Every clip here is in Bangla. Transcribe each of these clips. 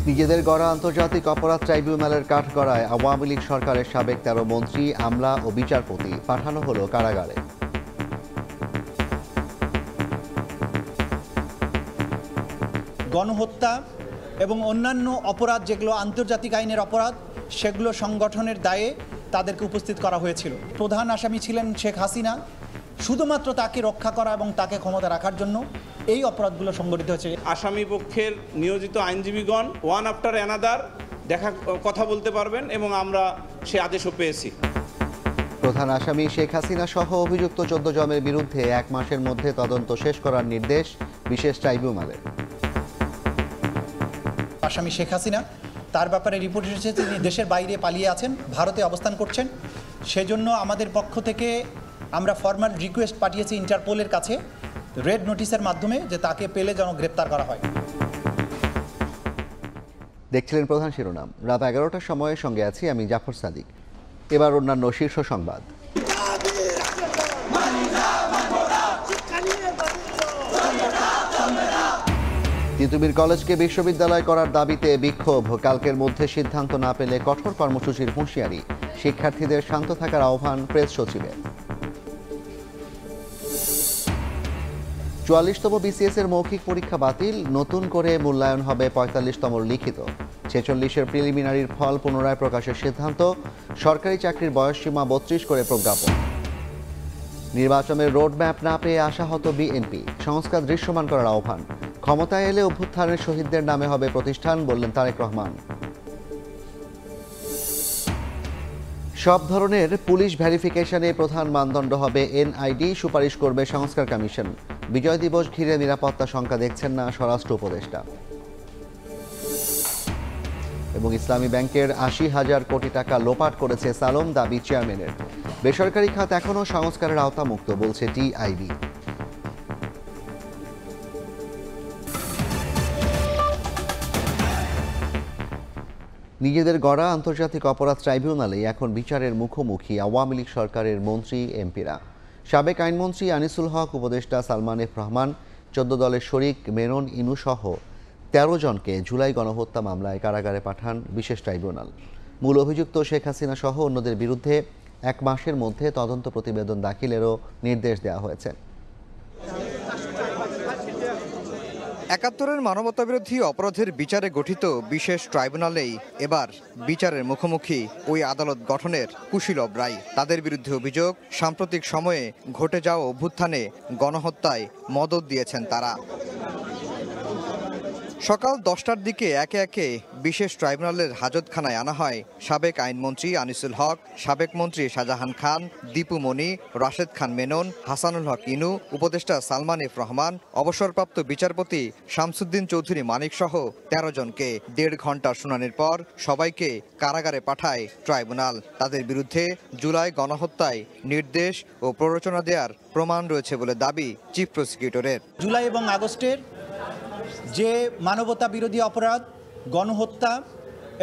নিজেদের গড়া আন্তর্জাতিক অপরাধ ট্রাইব্যুনালের কাঠগড়ায় আওয়ামী লীগ সরকারের সাবেক ১৩ মন্ত্রী, আমলা ও বিচারপতি পাঠানো হলো কারাগারে। গণহত্যা এবং অন্যান্য অপরাধ যেগুলো আন্তর্জাতিক আইনের অপরাধ, সেগুলো সংগঠনের দায়ে তাদেরকে উপস্থিত করা হয়েছিল। প্রধান আসামি ছিলেন শেখ হাসিনা। শুধুমাত্র তাকে রক্ষা করা এবং তাকে ক্ষমতা রাখার জন্য এই অপরাধগুলো সংগঠিত হয়েছে। আসামি পক্ষের নিয়োজিত আইনজীবীগণ ওয়ান আফটার অ্যানাদার কথা বলতে পারবেন এবং আমরা সে আদেশও পেয়েছি। প্রধান আসামি শেখ হাসিনা সহ অভিযুক্ত ১৪ জনের বিরুদ্ধে ১ মাসের মধ্যে তদন্ত শেষ করার নির্দেশ বিশেষ ট্রাইব্যুনালের। আসামি শেখ হাসিনা, তার ব্যাপারে রিপোর্ট এসেছে তিনি দেশের বাইরে পালিয়ে আছেন, ভারতে অবস্থান করছেন। সেজন্য আমাদের পক্ষ থেকে আমরা ফরমাল রিকোয়েস্ট পাঠিয়েছি ইন্টারপোলের কাছে রেড নোটিশের মাধ্যমে, যে তাকে পেলে যেন গ্রেপ্তার করা হয়। দেখছিলেন প্রধান শিরোনাম। রাত ১১টার সময়ের সঙ্গে আছি আমি জাফর সাদিক। এবার অন্যান্য শীর্ষ সংবাদ। তিতুমির কলেজকে বিশ্ববিদ্যালয় করার দাবিতে বিক্ষোভ, কালকের মধ্যে সিদ্ধান্ত না পেলে কঠোর কর্মসূচির হুঁশিয়ারি, শিক্ষার্থীদের শান্ত থাকার আহ্বান প্রেস সচিবের। ৪৪তম বিসিএস এর মৌখিক পরীক্ষা বাতিল, নতুন করে মূল্যায়ন হবে ৪৫তম লিখিত। ৪৬-এর প্রিলিমিনারির ফল পুনরায় প্রকাশের সিদ্ধান্ত, সরকারি চাকরির বয়সসীমা ৩২ করে প্রজ্ঞাপন। নির্বাচনের রোডম্যাপ না পেয়ে আশাহত বিএনপি, সংস্কার দৃশ্যমান করার আহ্বান। ক্ষমতায় এলে অভ্যুত্থানের শহীদদের নামে হবে প্রতিষ্ঠান, বললেন তারেক রহমান। সব ধরনের পুলিশ ভেরিফিকেশনে প্রধান মানদণ্ড হবে এনআইডি, সুপারিশ করবে সংস্কার কমিশন। বিজয় দিবস ঘিরে নিরাপত্তা শঙ্কা দেখছেন না স্বরাষ্ট্র উপদেষ্টা। এবং ইসলামী ব্যাংকের ৮০,০০০ কোটি টাকা লোপাট করেছে সালম, দাবি চেয়ারম্যানের। বেসরকারি খাত এখনও সংস্কারের আওতামুক্ত, বলছে টিআইবি। নিজেদের গড়া আন্তর্জাতিক অপরাধ ট্রাইব্যুনালে এখন বিচারের মুখোমুখি আওয়ামী লীগ সরকারের মন্ত্রী, এমপিরা। সাবেক আইনমন্ত্রী আনিসুল হক, উপদেষ্টা সালমান এফ রহমান, ১৪ দলের শরিক মেনন ইনু সহ ১৩ জনকে জুলাই গণহত্যা মামলায় কারাগারে পাঠান বিশেষ ট্রাইব্যুনাল। মূল অভিযুক্ত শেখ হাসিনা সহ অন্যদের বিরুদ্ধে ১ মাসের মধ্যে তদন্ত প্রতিবেদন দাখিলেরও নির্দেশ দেওয়া হয়েছে। ৭১-এর মানবতাবিরোধী অপরাধের বিচারে গঠিত বিশেষ ট্রাইব্যুনালেই এবার বিচারের মুখোমুখি ওই আদালত গঠনের কুশীলব রায়। তাদের বিরুদ্ধে অভিযোগ, সাম্প্রতিক সময়ে ঘটে যাওয়া অভ্যুত্থানে গণহত্যায় মদদ দিয়েছেন তারা। সকাল ১০টার দিকে একে একে বিশেষ ট্রাইব্যুনালের হাজতখানায় আনা হয় সাবেক আইনমন্ত্রী আনিসুল হক, সাবেক মন্ত্রী শাহজাহান খান, দীপু মনি, রাশেদ খান মেনন, হাসানুল হক ইনু, উপদেষ্টা সালমান এফ রহমান, অবসরপ্রাপ্ত বিচারপতি শামসুদ্দিন চৌধুরী মানিক সহ ১৩ জনকে ১.৫ ঘণ্টা শুনানির পর সবাইকে কারাগারে পাঠায় ট্রাইব্যুনাল। তাদের বিরুদ্ধে জুলাই গণহত্যায় নির্দেশ ও প্ররোচনা দেওয়ার প্রমাণ রয়েছে বলে দাবি চিফ প্রসিকিউটরের। জুলাই এবং আগস্টের যে মানবতা বিরোধী অপরাধ, গণহত্যা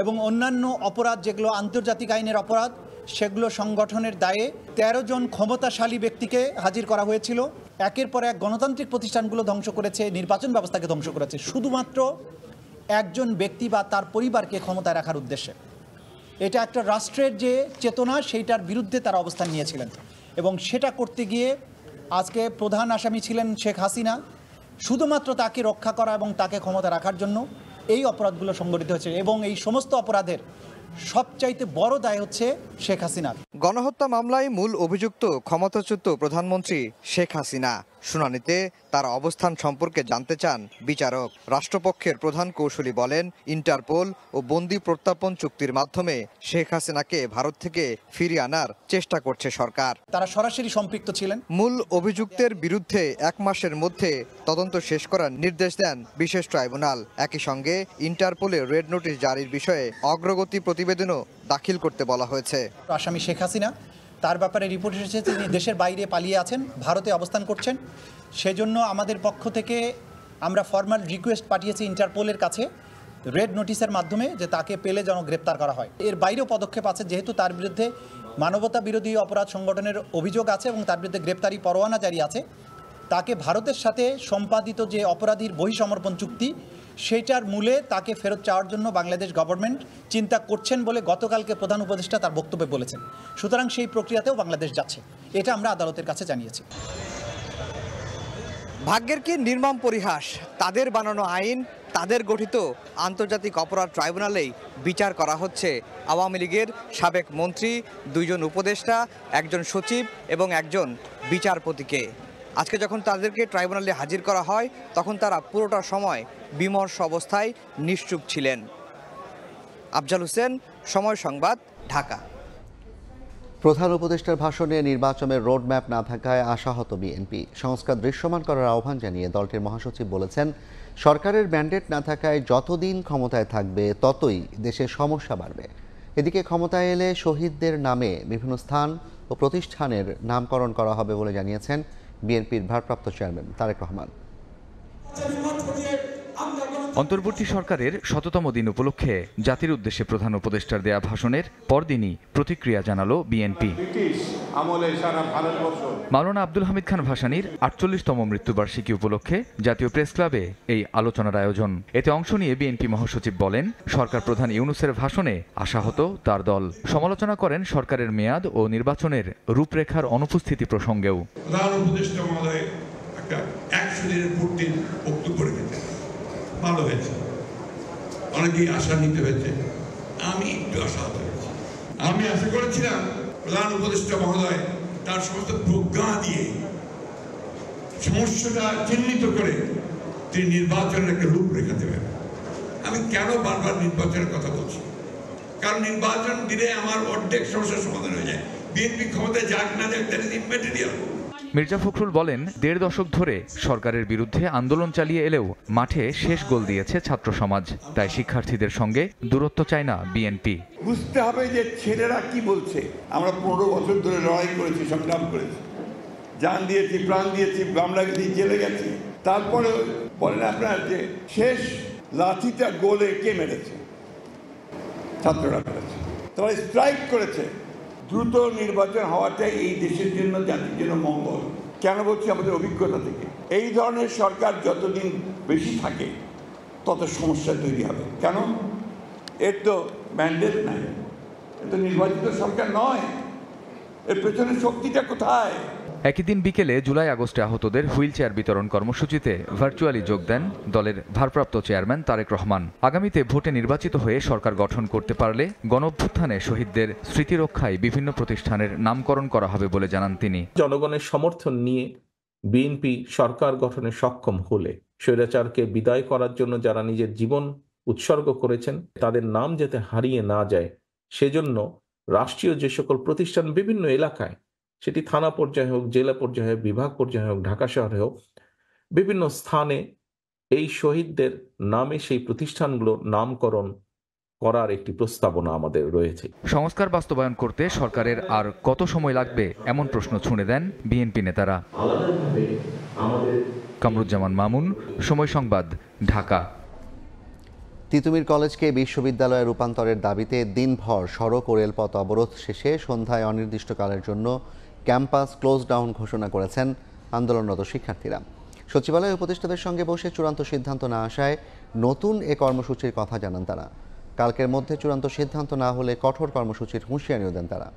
এবং অন্যান্য অপরাধ যেগুলো আন্তর্জাতিক আইনের অপরাধ, সেগুলো সংগঠনের দায়ে ১৩ জন ক্ষমতাশালী ব্যক্তিকে হাজির করা হয়েছিল। একের পর এক গণতান্ত্রিক প্রতিষ্ঠানগুলো ধ্বংস করেছে, নির্বাচন ব্যবস্থাকে ধ্বংস করেছে, শুধুমাত্র একজন ব্যক্তি বা তার পরিবারকে ক্ষমতায় রাখার উদ্দেশ্যে। এটা একটা রাষ্ট্রের যে চেতনা, সেইটার বিরুদ্ধে তারা অবস্থান নিয়েছিলেন এবং সেটা করতে গিয়ে আজকে প্রধান আসামি ছিলেন শেখ হাসিনা। শুধুমাত্র তাকে রক্ষা করা এবং তাকে ক্ষমতা রাখার জন্য এই অপরাধগুলো সংগঠিত হয়েছে এবং এই সমস্ত অপরাধের সবচাইতে বড় দায় হচ্ছে শেখ হাসিনার। গণহত্যা মামলায় মূল অভিযুক্ত ক্ষমতাচ্যুত প্রধানমন্ত্রী শেখ হাসিনা। শুনানিতে তার অবস্থান সম্পর্কে জানতে চান বিচারক। রাষ্ট্রপক্ষের প্রধান কৌঁসুলি বলেন, ইন্টারপোল ও বন্দি প্রত্যাপন চুক্তির মাধ্যমে শেখ হাসিনাকে ভারত থেকে ফিরিয়ে আনার চেষ্টা করছে সরকার। তারা সরাসরি সম্পৃক্ত ছিলেন। মূল অভিযুক্তের বিরুদ্ধে ১ মাসের মধ্যে তদন্ত শেষ করার নির্দেশ দেন বিশেষ ট্রাইব্যুনাল। একই সঙ্গে ইন্টারপোলে রেড নোটিশ জারির বিষয়ে অগ্রগতি প্রতিবেদনও দাখিল করতে বলা হয়েছে। আসামি শেখ হাসিনা, তার ব্যাপারে রিপোর্ট এসেছে তিনি দেশের বাইরে পালিয়ে আছেন, ভারতে অবস্থান করছেন। সেজন্য আমাদের পক্ষ থেকে আমরা ফরমাল রিকোয়েস্ট পাঠিয়েছি ইন্টারপোলের কাছে রেড নোটিশের মাধ্যমে, যে তাকে পেলে যেন গ্রেপ্তার করা হয়। এর বাইরেও পদক্ষেপ আছে, যেহেতু তার বিরুদ্ধে মানবতা বিরোধী অপরাধ সংগঠনের অভিযোগ আছে এবং তার বিরুদ্ধে গ্রেপ্তারি পরোয়ানা জারি আছে। তাকে ভারতের সাথে সম্পাদিত যে অপরাধীর বহিঃসমর্পণ চুক্তি, সেইটার মূলে তাকে ফেরত চাওয়ার জন্য বাংলাদেশ গভর্নমেন্ট চিন্তা করছেন বলে গতকালকে প্রধান উপদেষ্টা তার বক্তব্যে বলেছেন। সুতরাং সেই প্রক্রিয়াতেও বাংলাদেশ যাচ্ছে, এটা আমরা আদালতের কাছে জানিয়েছি। ভাগ্যের কি নির্মম পরিহাস, তাদের বানানো আইন, তাদের গঠিত আন্তর্জাতিক অপরাধ ট্রাইব্যুনালেই বিচার করা হচ্ছে আওয়ামী লীগের সাবেক মন্ত্রী, 2 জন উপদেষ্টা, 1 জন সচিব এবং 1 জন বিচারপতিকে। আজকে যখন তাদেরকে ট্রাইব্যুনালে হাজির করা হয় তখন তারা পুরোটা সময় বিমর্ষ অবস্থায় নিশ্চুপ ছিলেন। আফজাল হোসেন, সময় সংবাদ, ঢাকা। প্রধান উপদেষ্টার ভাষণে নির্বাচনের রোডম্যাপ না থাকায় আশাহত বিএনপি। সংস্কার দৃশ্যমান করার আহ্বান জানিয়ে দলটির মহাসচিব বলেছেন, সরকারের ম্যান্ডেট না থাকায় যতদিন ক্ষমতায় থাকবে ততই দেশের সমস্যা বাড়বে। এদিকে ক্ষমতায় এলে শহীদদের নামে বিভিন্ন স্থান ও প্রতিষ্ঠানের নামকরণ করা হবে বলে জানিয়েছেন বিএনপির ভারপ্রাপ্ত চেয়ারম্যান তারেক রহমান। অন্তর্বর্তী সরকারের ১০০তম দিন উপলক্ষে জাতির উদ্দেশ্যে প্রধান উপদেষ্টার দেয়া ভাষণের পরদিনই প্রতিক্রিয়া জানালো বিএনপি। মাওলানা আব্দুল হামিদ খান ভাসানীর ৪৮তম মৃত্যুবার্ষিকী উপলক্ষে জাতীয় প্রেস ক্লাবে এই আলোচনার আয়োজন। এতে অংশ নিয়ে বিএনপি মহাসচিব বলেন, সরকার প্রধান ইউনূসের ভাষণে আশাহত তার দল। সমালোচনা করেন সরকারের মেয়াদ ও নির্বাচনের রূপরেখার অনুপস্থিতি প্রসঙ্গেও। প্রধান উপদেষ্টা মহোদয় একটা ১০০ দিনের পূর্তির বক্তব্য রেখেছেন, ভালো হয়েছে। অনেকেই আশা নিতে হয়েছে, আমি একটু আশাহত হয়েছি। আমি আশা করেছিলাম প্রধান উপদেষ্টা মহোদয় তার সমস্ত প্রজ্ঞা দিয়ে সমস্যাটা চিহ্নিত করে তিনি নির্বাচনের একটা রূপরেখা দেবেন। আমি কেন বারবার নির্বাচনের কথা বলছি? কারণ নির্বাচন দিলে আমার অর্ধেক সমস্যার সমাধান হয়ে যায়। বিএনপি ক্ষমতায় যাক না যাক, that is immaterial. Mirza Fakhrul বলেন, ১.৫ দশক ধরে সরকারের বিরুদ্ধে আন্দোলন চালিয়ে এলেও মাঠে শেষ গোল দিয়েছে ছাত্র সমাজ। তাই শিক্ষার্থীদের সঙ্গে দূরত্ব চায় না বিএনপি। বুঝতে হবে যে ছেলেরা কি বলছে। আমরা ১৫ বছর ধরে লড়াই করেছি, সংগ্রাম করেছি, জান দিয়েছি, প্রাণ দিয়েছি, মামলা গেছি, জেলে গেছি। তারপরে বলেন আপনার যে শেষ লাঠিটা গোলে কে মেরেছে? ছাত্ররা মেরেছে। তারা স্ট্রাইক করেছে। দ্রুত নির্বাচন হওয়াটাই এই দেশের জন্য, জাতির জন্য মঙ্গল। কেন বলছি? আমাদের অভিজ্ঞতা থেকে এই ধরনের সরকার যতদিন বেশি থাকে তত সমস্যা তৈরি হবে। কেন? এর তো ম্যান্ডেট নাই, এর তো নির্বাচিত সরকার নয়। এর পেছনে শক্তিটা কোথায়? একই দিন বিকেলে জুলাই আগস্টে আহতদের হুইল চেয়ার বিতরণ কর্মসূচিতে ভার্চুয়ালি যোগ দেন দলের ভারপ্রাপ্ত চেয়ারম্যান তারেক রহমান। আগামীতে ভোটে নির্বাচিত হয়ে সরকার গঠন করতে পারলে গণঅভ্যুত্থানে শহীদদের স্মৃতি রক্ষায় বিভিন্ন প্রতিষ্ঠানের নামকরণ করা হবে বলে জানান তিনি। জনগণের সমর্থন নিয়ে বিএনপি সরকার গঠনে সক্ষম হলে স্বৈরাচারকে বিদায় করার জন্য যারা নিজের জীবন উৎসর্গ করেছেন তাদের নাম যাতে হারিয়ে না যায়, সেজন্য রাষ্ট্রীয় যে সকল প্রতিষ্ঠান বিভিন্ন এলাকায়, সেটি থানা পর্যায়ে হোক, জেলা পর্যায়ে হোক, বিভাগ পর্যায়ে হোক, ঢাকা শহরে হোক, বিভিন্ন স্থানে এই শহীদদের নামে সেই প্রতিষ্ঠানগুলো নামকরণ করার একটি প্রস্তাবনা আমাদের রয়েছে। সংস্কার বাস্তবায়ন করতে সরকারের আর কত সময় লাগবে এমন প্রশ্ন ছুঁড়ে দেন বিএনপি নেতারা। কামরুজ্জামান মামুন, সময় সংবাদ, ঢাকা। তিতুমীর কলেজকে বিশ্ববিদ্যালয়ে রূপান্তরের দাবিতে দিনভর সড়ক ও রেলপথ অবরোধ শেষে সন্ধ্যায় অনির্দিষ্টকালের জন্য ক্যাম্পাস ক্লোজ ডাউন ঘোষণা করেছেন আন্দোলনরত শিক্ষার্থীরা। সচিবালয় উপদেষ্টাদের সঙ্গে বসে চূড়ান্ত সিদ্ধান্ত না আসায় নতুন এ কর্মসূচির কথা জানান তারা। কালকের মধ্যে চূড়ান্ত সিদ্ধান্ত না হলে কঠোর কর্মসূচির হুঁশিয়ারিও দেন তারা।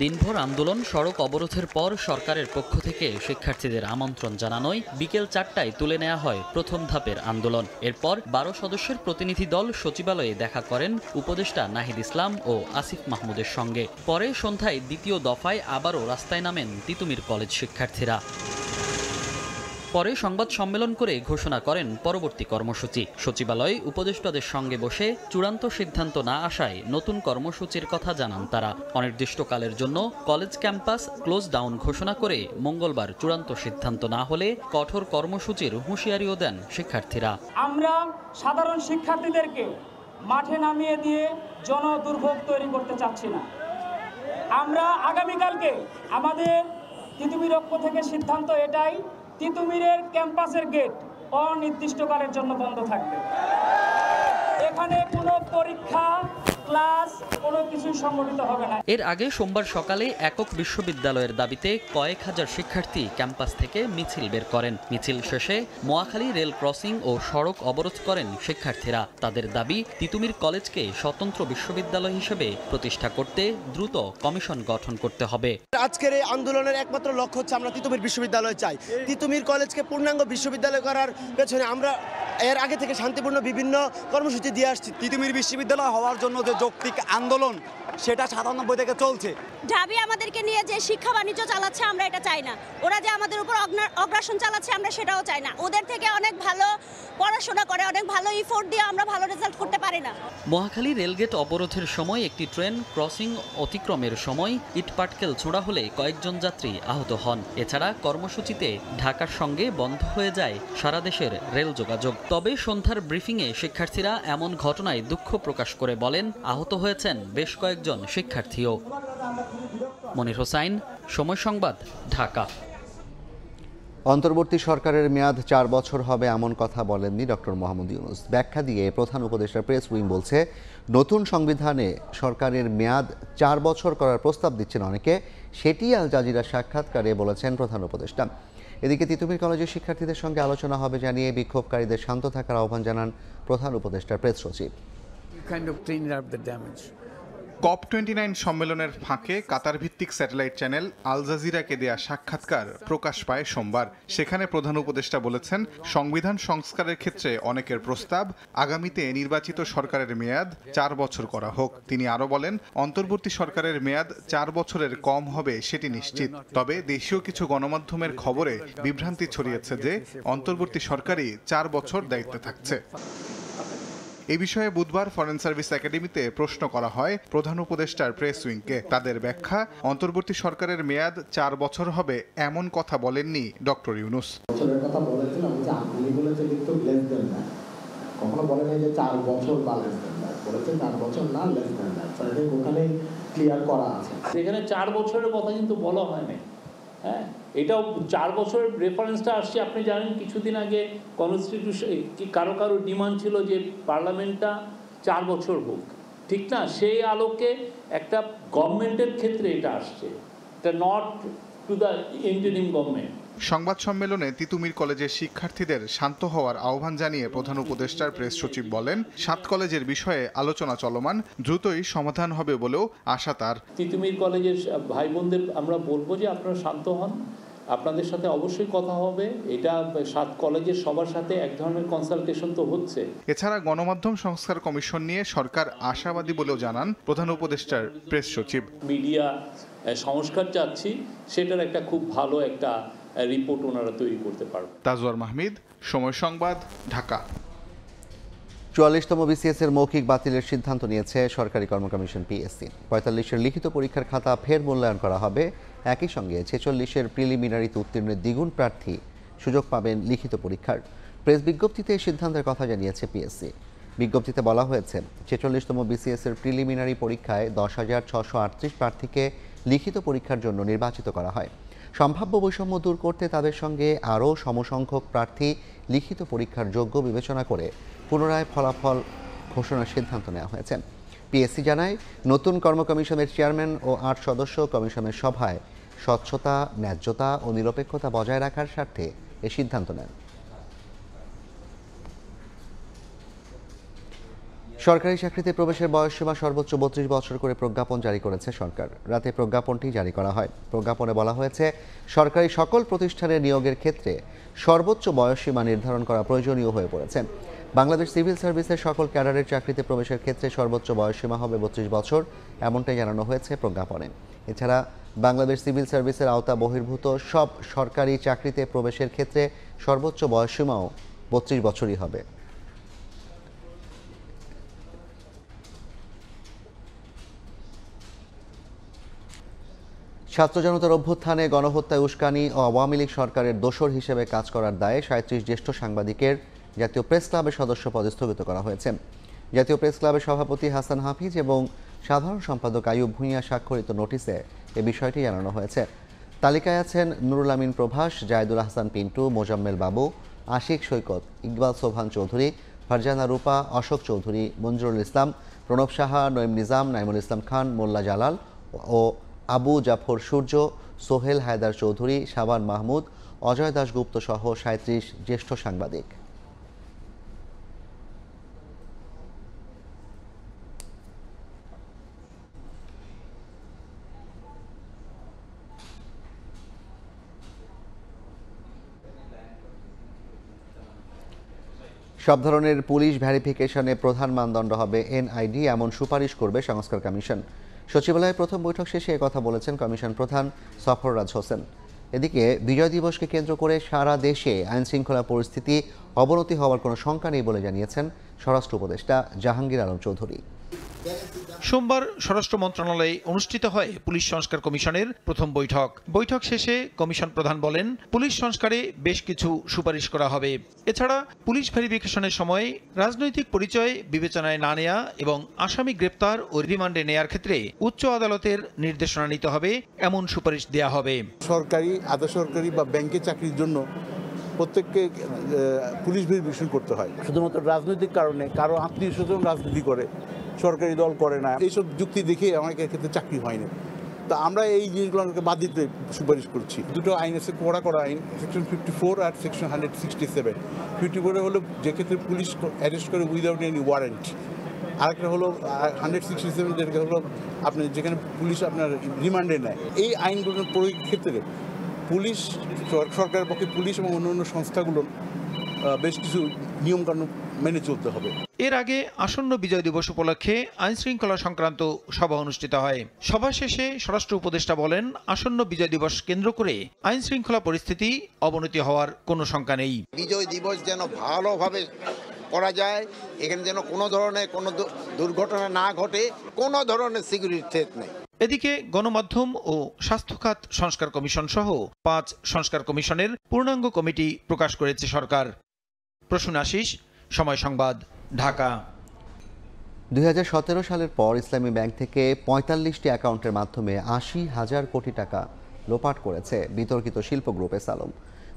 দিনভর আন্দোলন, সড়ক অবরোধের পর সরকারের পক্ষ থেকে শিক্ষার্থীদের আমন্ত্রণ জানানোয় বিকেল ৪টায় তুলে নেওয়া হয় প্রথম ধাপের আন্দোলন। এরপর ১২ সদস্যের প্রতিনিধি দল সচিবালয়ে দেখা করেন উপদেষ্টা নাহিদ ইসলাম ও আসিফ মাহমুদের সঙ্গে। পরে সন্ধ্যায় দ্বিতীয় দফায় আবারও রাস্তায় নামেন তিতুমীর কলেজ শিক্ষার্থীরা। পরে সংবাদ সম্মেলন করে ঘোষণা করেন পরবর্তী কর্মসূচি। সচিবালয়ে উপদেষ্টাদের সঙ্গে বসে চূড়ান্ত সিদ্ধান্ত না আসায় নতুন কর্মসূচির কথা জানান তারা। অনির্দিষ্টকালের জন্য কলেজ ক্যাম্পাস ক্লোজ ডাউন ঘোষণা করে মঙ্গলবার চূড়ান্ত সিদ্ধান্ত না হলে কঠোর কর্মসূচির হুঁশিয়ারিও দেন শিক্ষার্থীরা। আমরা সাধারণ শিক্ষার্থীদেরকে মাঠে নামিয়ে দিয়ে জনদুর্ভোগ তৈরি করতে চাচ্ছি না। আমরা আগামীকালকে আমাদের তিতুমীর পক্ষ থেকে সিদ্ধান্ত এটাই, তিতুমীরের ক্যাম্পাসের গেট অনির্দিষ্টকালের জন্য বন্ধ থাকবে। এখানে কোনো পরীক্ষা ক্লাস কোনো কিছুই সংগঠিত হবে না। এর আগে সোমবার সকালে একক বিশ্ববিদ্যালয়ের দাবিতে কয়েক হাজার শিক্ষার্থী ক্যাম্পাস থেকে মিছিল বের করেন। মিছিল শেষে মোয়াখালী রেল ক্রসিং ও সড়ক অবরোধ করেন শিক্ষার্থীরা। তাদের দাবি, তিতুমীর কলেজকে স্বতন্ত্র বিশ্ববিদ্যালয় হিসেবে প্রতিষ্ঠা করতে দ্রুত কমিশন গঠন করতে হবে। আজকের এই আন্দোলনের একমাত্র লক্ষ্য হচ্ছে আমরা তিতুমীর বিশ্ববিদ্যালয় চাই। তিতুমীর কলেজকে পূর্ণাঙ্গ বিশ্ববিদ্যালয় করার পেছনে আমরা এর আগে থেকে শান্তিপূর্ণ বিভিন্ন কর্মসূচি দিয়ে আসছি। তিতুমীর বিশ্ববিদ্যালয় হওয়ার জন্য যে যৌক্তিক আন্দোলন সেটা 97 থেকে চলছে। ঢাবি আমাদেরকে নিয়ে যে শিক্ষা বাণিজ্য চালাচ্ছে আমরা এটা চাই না। ওরা যে আমাদের উপর অগ্রাসন চালাচ্ছে আমরা সেটাও চাই না। ওদের থেকে অনেক ভালো পড়াশোনা করে, অনেক ভালো ইফোর্ট দিয়ে আমরা ভালো রেজাল্ট করতে পারি না। মহাখালী রেলগেট অবরোধের সময় একটি ট্রেন ক্রসিং অতিক্রমের সময় ইটপাটকেল ছোড়া হলে কয়েকজন যাত্রী আহত হন। এছাড়া কর্মসূচিতে ঢাকার সঙ্গে বন্ধ হয়ে যায় সারা দেশের রেল যোগাযোগ। তবে সন্ধ্যার ব্রিফিংয়ে শিক্ষার্থীরা এমন ঘটনায় দুঃখ প্রকাশ করে বলেন, আহত হয়েছেন বেশ কয়েকজন শিক্ষার্থীও। মনির হোসাইন, সময় সংবাদ, ঢাকা। অন্তর্বর্তী সরকারের মেয়াদ 4 বছর হবে এমন কথা বলেননি ডক্টর মোহাম্মদ ইউনূস। ব্যাখ্যা দিয়ে প্রধান উপদেষ্টা প্রেস উইং বলছে, নতুন সংবিধানে সরকারের মেয়াদ 4 বছর করার প্রস্তাব দিচ্ছেন অনেকে, সেটি আল জাজিরার সাক্ষাৎকারে বলেছেন প্রধান উপদেষ্টা। এদিকে তিতুমীর কলেজের শিক্ষার্থীদের সঙ্গে আলোচনা হবে জানিয়ে বিক্ষোভকারীদের শান্ত থাকার আহ্বান জানান প্রধান উপদেষ্টার প্রেস সচিব। COP29 সম্মেলনের ফাঁকে কাতার ভিত্তিক স্যাটেলাইট চ্যানেল আল জাজিরাকে দেয়া সাক্ষাৎকার প্রকাশ পায় সোমবার। সেখানে প্রধান উপদেষ্টা বলেছেন, সংবিধান সংস্কারের ক্ষেত্রে অনেকের প্রস্তাব, আগামীতে নির্বাচিত সরকারের মেয়াদ 4 বছর করা হোক। তিনি আরও বলেন, অন্তর্বর্তী সরকারের মেয়াদ 4 বছরের কম হবে সেটি নিশ্চিত। তবে দেশীয় কিছু গণমাধ্যমের খবরে বিভ্রান্তি ছড়িয়েছে যে অন্তর্বর্তী সরকারই 4 বছর দায়িত্বে থাকছে। এই বিষয়ে বুধবার ফরেন সার্ভিস একাডেমিতে প্রশ্ন করা হয় প্রধান উপদেষ্টার প্রেস উইংকে। তাদের ব্যাখ্যা, অন্তর্বর্তী সরকারের মেয়াদ 4 বছর হবে এমন কথা বলেননি ডক্টর ইউনূস। বছরের কথা বলেছিলাম যে আপনি বলেছেন কিন্তু লেস দেন না, কখনো বলেন যে 4 বছর বা লেস দেন না, বলেছেন 4 বছর না লেস দেন না। তাহলে ওখানে ক্লিয়ার করা আছে। এখানে 4 বছরের কথা কিন্তু বলা হয় না। হ্যাঁ, এটাও 4 বছরের রেফারেন্সটা আসছে। আপনি জানেন কিছুদিন আগে কনস্টিটিউশন কারো ডিমান্ড ছিল যে পার্লামেন্টটা 4 বছর হোক, ঠিক না? সেই আলোকে একটা গভর্নমেন্টের ক্ষেত্রে এটা আসছে, এটা not to the interim government. সংবাদ সম্মেলনে তিতুমীর কলেজের শিক্ষার্থীদের শান্ত হওয়ার আহ্বান জানিয়ে প্রধান উপদেষ্টার প্রেস সচিব বলেন, 7 কলেজের বিষয়ে আলোচনা চলমান, দ্রুতই সমাধান হবে বলেও আশা তার। তিতুমীর কলেজের ভাই বোনদের আমরা বলবো যে আপনারা শান্ত হন, আপনাদের সাথে অবশ্যই কথা হবে। এটা 7 কলেজের সবার সাথে এক ধরনের কনসালটেশন তো হচ্ছে। এছাড়া গণমাধ্যম সংস্কার কমিশন নিয়ে সরকার আশাবাদী বলেও জানান প্রধান উপদেষ্টার প্রেস সচিব। মিডিয়া সংস্কার চাচ্ছি, সেটার একটা খুব ভালো একটা রিপোর্ট ওনারা তৈরি করতে পারবে। তাজওয়ার মাহমিদ, সময় সংবাদ, ঢাকা। 44তম বিসিএস এর মৌখিক বাতিলের সিদ্ধান্ত নিয়েছে সরকারি কর্ম কমিশন পিএসসি। 45-এর লিখিত পরীক্ষার খাতা ফের মূল্যায়ন করা হবে। একই সঙ্গে 46-এর প্রিলিমিনারিতে উত্তীর্ণের দ্বিগুণ প্রার্থী সুযোগ পাবেন লিখিত পরীক্ষার। প্রেস বিজ্ঞপ্তিতে এই সিদ্ধান্তের কথা জানিয়েছে পিএসসি। বিজ্ঞপ্তিতে বলা হয়েছে, 46তম বিসিএস এর প্রিলিমিনারি পরীক্ষায় 10,638 প্রার্থীকে লিখিত পরীক্ষার জন্য নির্বাচিত করা হয়। সম্ভাব্য বৈষম্য দূর করতে তাদের সঙ্গে আরও সমসংখ্যক প্রার্থী লিখিত পরীক্ষার যোগ্য বিবেচনা করে পুনরায় ফলাফল ঘোষণার সিদ্ধান্ত নেওয়া হয়েছে। পিএসসি জানায়, নতুন কর্ম কমিশনের চেয়ারম্যান ও 8 সদস্য কমিশনের সভায় স্বচ্ছতা, ন্যায্যতা ও নিরপেক্ষতা বজায় রাখার স্বার্থে এ সিদ্ধান্ত নেন। সরকারি চাকরিতে প্রবেশের বয়সসীমা সর্বোচ্চ 32 বছর করে প্রজ্ঞাপন জারি করেছে সরকার। রাতে প্রজ্ঞাপনটি জারি করা হয়। প্রজ্ঞাপনে বলা হয়েছে, সরকারি সকল প্রতিষ্ঠানে নিয়োগের ক্ষেত্রে সর্বোচ্চ বয়সসীমা নির্ধারণ করা প্রয়োজনীয় হয়ে পড়েছে। বাংলাদেশ সিভিল সার্ভিসের সকল ক্যাডারের চাকরিতে প্রবেশের ক্ষেত্রে সর্বোচ্চ বয়সসীমা হবে 32 বছর, এমনটাই জানানো হয়েছে প্রজ্ঞাপনে। এছাড়া বাংলাদেশ সিভিল সার্ভিসের আওতা বহির্ভূত সব সরকারি চাকরিতে প্রবেশের ক্ষেত্রে সর্বোচ্চ বয়সসীমাও 32 বছরই হবে। ছাত্র জনতার অভ্যুত্থানে গণহত্যায় উস্কানি ও আওয়ামী লীগ সরকারের দোসর হিসেবে কাজ করার দায়ে 37 জ্যেষ্ঠ সাংবাদিকের জাতীয় প্রেস ক্লাবের সদস্য পদ স্থগিত করা হয়েছে। জাতীয় প্রেস ক্লাবের সভাপতি হাসান হাফিজ এবং সাধারণ সম্পাদক আইয়ুব ভূঁইয়া স্বাক্ষরিত নোটিশে এ বিষয়টি জানানো হয়েছে। তালিকায় আছেন নুরুল আমিন প্রভাস, জায়েদুল আহসান পিন্টু, মোজাম্মেল বাবু, আশিক সৈকত, ইকবাল সোবহান চৌধুরী, ফারজানা রূপা, অশোক চৌধুরী, মঞ্জুরুল ইসলাম, প্রণব সাহা, নঈম নিজাম, নাইমুল ইসলাম খান, মোল্লা জালাল ও আবু জাফর সূর্য, সোহেল হায়দার চৌধুরী, শাবান মাহমুদ, অজয় দাশগুপ্ত সহ ৩৭ জ্যেষ্ঠ সাংবাদিক। সব ধরনের পুলিশ ভেরিফিকেশনে প্রধান মানদণ্ড হবে এনআইডি, এমন সুপারিশ করবে সংস্কার কমিশন। সচিবালয়ে প্রথম বৈঠক শেষে একথা বলেছেন কমিশন প্রধান সফররাজ হোসেন। এদিকে বিজয় দিবসকে কেন্দ্র করে সারা দেশে আইনশৃঙ্খলা পরিস্থিতি অবনতি হওয়ার কোনো শঙ্কা নেই বলে জানিয়েছেন স্বরাষ্ট্র উপদেষ্টা জাহাঙ্গীর আলম চৌধুরী। সোমবার স্বরাষ্ট্র মন্ত্রণালয়ে অনুষ্ঠিত হয় পুলিশ সংস্কার কমিশনের প্রথম বৈঠক শেষে কমিশন প্রধান বলেন, পুলিশ সংস্কারে বেশ কিছু সুপারিশ করা হবে। এছাড়া পুলিশ ভেরিফিকেশনের সময় রাজনৈতিক পরিচয় বিবেচনায় না নেয়া এবং আসামি গ্রেপ্তার ও রিমান্ডে নেয়ার ক্ষেত্রে উচ্চ আদালতের নির্দেশনা নিতে হবে, এমন সুপারিশ দেয়া হবে। সরকারি, আধা সরকারি বা ব্যাংকে চাকরির জন্য প্রত্যেককে পুলিশ ভেরিফিকেশন করতে হয়। শুধুমাত্র রাজনৈতিক কারণে কারো আত্মীয় স্বজন রাজনীতি করে, সরকারি দল করে না, এইসব যুক্তি দেখে অনেকের ক্ষেত্রে চাকরি হয় না। তো আমরা এই জিনিসগুলোকে বাদ দিতে সুপারিশ করছি। দুটো আইন আছে, কড়া আইন, সেকশন 54 আর সেকশন 167। 54 হলো যে ক্ষেত্রে পুলিশ অ্যারেস্ট করে উইদাউট এনি ওয়ারেন্ট, আরেকটা হলো 167 যেটা হলো আপনি যেখানে পুলিশ আপনার রিমান্ডে নেয়। এই আইনগুলোর প্রয়োগের ক্ষেত্রে পুলিশ, সরকারের পক্ষে পুলিশ এবং অন্যান্য সংস্থাগুলো বেশ কিছু নিয়মকানুন মেনে চলতে হবে। এর আগে আসন্ন বিজয় দিবস উপলক্ষে আইন শৃঙ্খলা সংক্রান্ত সভা অনুষ্ঠিত হয়। সভা শেষে স্বরাষ্ট্র উপদেষ্টা বলেন, আসন্ন বিজয় দিবস কেন্দ্র করে আইন শৃঙ্খলা পরিস্থিতি অবনতি হওয়ার কোনো শঙ্কা নেই। বিজয় দিবস যেন ভালোভাবে করা যায়, এখানে যেন কোনো ধরনের কোনো দুর্ঘটনা না ঘটে, কোনো ধরনের সিকিউরিটি থ্রেট নেই। এদিকে গণমাধ্যম ও স্বাস্থ্য খাত সংস্কার কমিশন সহ 5 সংস্কার কমিশনের পূর্ণাঙ্গ কমিটি প্রকাশ করেছে সরকার। প্রসূন আশিস, সময় সংবাদ, ঢাকা। 2017 সালের পর ইসলামী ব্যাংক থেকে 45টি অ্যাকাউন্টের মাধ্যমে 80,000 কোটি টাকা লোপাট করেছে বিতর্কিত শিল্প গ্রুপ এসালম।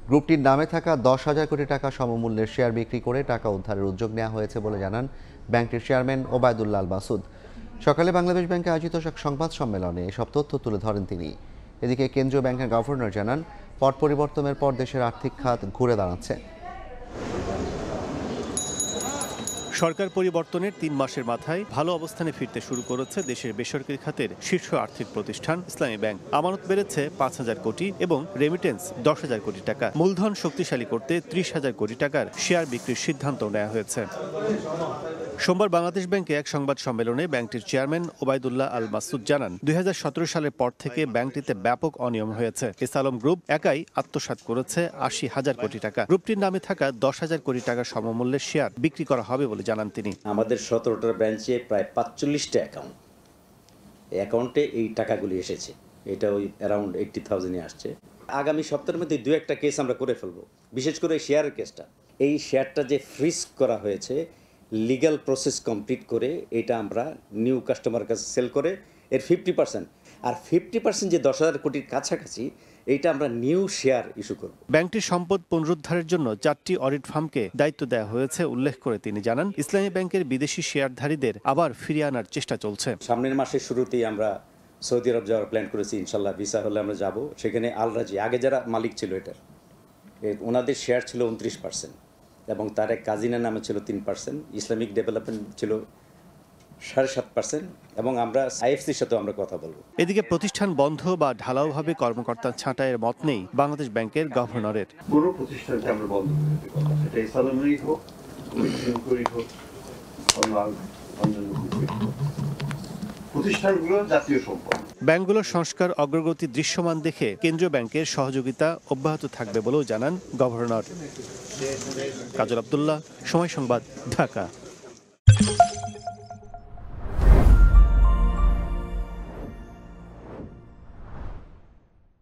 গ্রুপটির নামে থাকা 10,000 কোটি টাকা সমমূল্যের শেয়ার বিক্রি করে টাকা উদ্ধারের উদ্যোগ নেওয়া হয়েছে বলে জানান ব্যাংকটির চেয়ারম্যান ওবায়দুল্লাহ আল মাসুদ। সকালে বাংলাদেশ ব্যাংকে আয়োজিত সংবাদ সম্মেলনে এসব তথ্য তুলে ধরেন তিনি। এদিকে কেন্দ্রীয় ব্যাংকের গভর্নর জানান, পট পরিবর্তনের পর দেশের আর্থিক খাত ঘুরে দাঁড়াচ্ছে। সরকার পরিবর্তনের 3 মাসের মাথায় ভালো অবস্থানে ফিরতে শুরু করেছে দেশের বেসরকারি খাতের শীর্ষ আর্থিক প্রতিষ্ঠান ইসলামী ব্যাংক। আমানত বেড়েছে 5,000 কোটি এবং রেমিটেন্স 10,000 কোটি টাকা। মূলধন শক্তিশালী করতে 30,000 কোটি টাকার শেয়ার বিক্রির সিদ্ধান্ত নেওয়া হয়েছে। সোমবার বাংলাদেশ ব্যাংকে এক সংবাদ সম্মেলনে ব্যাংকটির চেয়ারম্যান ওবায়দুল্লাহ আল মাসুদ জানান, 2017 সালের পর থেকে ব্যাংকটিতে ব্যাপক অনিয়ম হয়েছে। এসালম গ্রুপ একাই আত্মসাৎ করেছে 80,000 কোটি টাকা। গ্রুপটির নামে থাকা 10,000 কোটি টাকা সমমূল্যের শেয়ার বিক্রি করা হবে বলে জানান তিনি। আমাদের 17টা ব্রাঞ্চে প্রায় 45টা অ্যাকাউন্ট, এই অ্যাকাউন্টে এই টাকাগুলি এসেছে। এটা ওই অ্যারাউন্ড 80,000-ই আসছে। আগামী সপ্তাহের মধ্যে 2-1টা কেস আমরা করে ফেলবো, বিশেষ করে শেয়ারের কেসটা। এই শেয়ারটা যে ফ্রিজ করা হয়েছে, লিগ্যাল প্রসেস কমপ্লিট করে এটা আমরা নিউ কাস্টমার কাছে সেল করে এর 50%, আর 50% যে 10,000 কোটির কাছাকাছি, এইটা আমরা নিউ শেয়ার ইস্যু করব। ব্যাংকটির সম্পদ পুনরুদ্ধারের জন্য 4টি অডিট ফার্মকে দায়িত্ব দেওয়া হয়েছে উল্লেখ করে তিনি জানান, ইসলামী ব্যাংকের বিদেশি শেয়ারধারীদের আবার ফিরিয়ে আনার চেষ্টা চলছে। সামনের মাসের শুরুতেই আমরা সৌদি আরব যাওয়ার প্ল্যান করেছি, ইনশাল্লাহ ভিসা হলে আমরা যাব। সেখানে আল রাজি, আগে যারা মালিক ছিল এটার, ওনাদের শেয়ার ছিল 29% এবং তার এক কাজিনের নামে ছিল 3%, ইসলামিক ডেভেলপমেন্ট ছিল 7.5% এবং আমরা আইএফসির সাথে আমরা কথা বলবো। এদিকে প্রতিষ্ঠান বন্ধ বা ঢালাওভাবে কর্মকর্তা ছাঁটাইয়ের মত নেই বাংলাদেশ ব্যাংকের গভর্নরের। কোনো প্রতিষ্ঠানকে আমরা বন্ধ করে দিতে পারবো না, সেটা ইসলামী হোক, হোক, প্রতিষ্ঠানগুলো জাতীয় সম্পদ। ব্যাংকগুলোর সংস্কার অগ্রগতি দৃশ্যমান দেখে কেন্দ্রীয় ব্যাংকের সহযোগিতা অব্যাহত থাকবে বলেও জানান গভর্নর। কাজল আব্দুল্লাহ, সময় সংবাদ, ঢাকা।